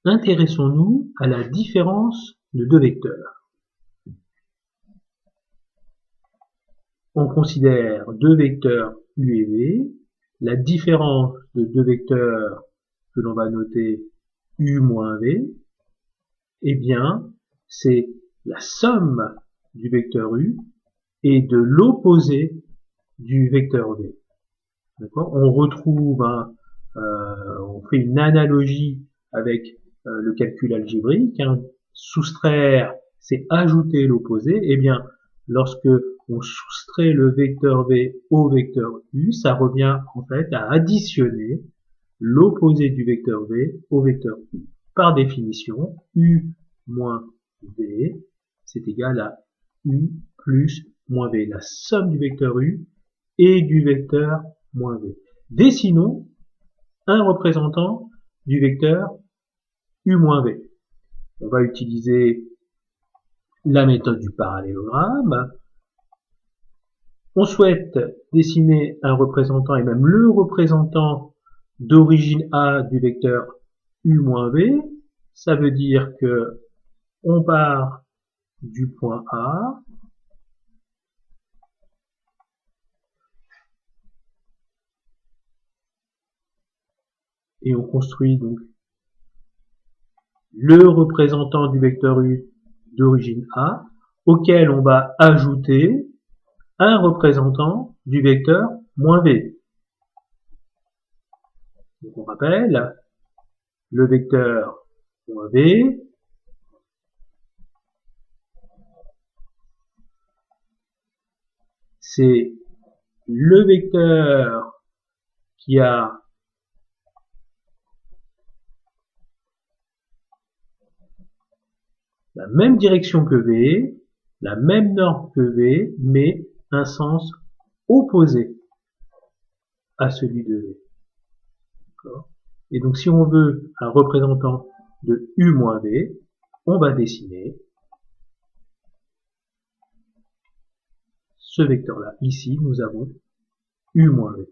Intéressons-nous à la différence de deux vecteurs. On considère deux vecteurs U et V. La différence de deux vecteurs que l'on va noter U moins V, eh bien, c'est la somme du vecteur U et de l'opposé du vecteur V. On retrouve, on fait une analogie avec le calcul algébrique. Soustraire, c'est ajouter l'opposé. Eh bien, lorsque on soustrait le vecteur V au vecteur U, ça revient en fait à additionner l'opposé du vecteur V au vecteur U. Par définition, U moins V, c'est égal à U plus moins V, la somme du vecteur U et du vecteur moins V. Dessinons un représentant du vecteur U moins V. On va utiliser la méthode du parallélogramme. On souhaite dessiner un représentant et même le représentant d'origine A du vecteur U moins V. Ça veut dire que on part du point A et on construit donc le représentant du vecteur U d'origine A auquel on va ajouter un représentant du vecteur moins V. Donc on rappelle le vecteur moins V, c'est le vecteur qui a la même direction que V, la même norme que V, mais un sens opposé à celui de V. Et donc si on veut un représentant de U moins V, on va dessiner ce vecteur-là. Ici, nous avons U moins V.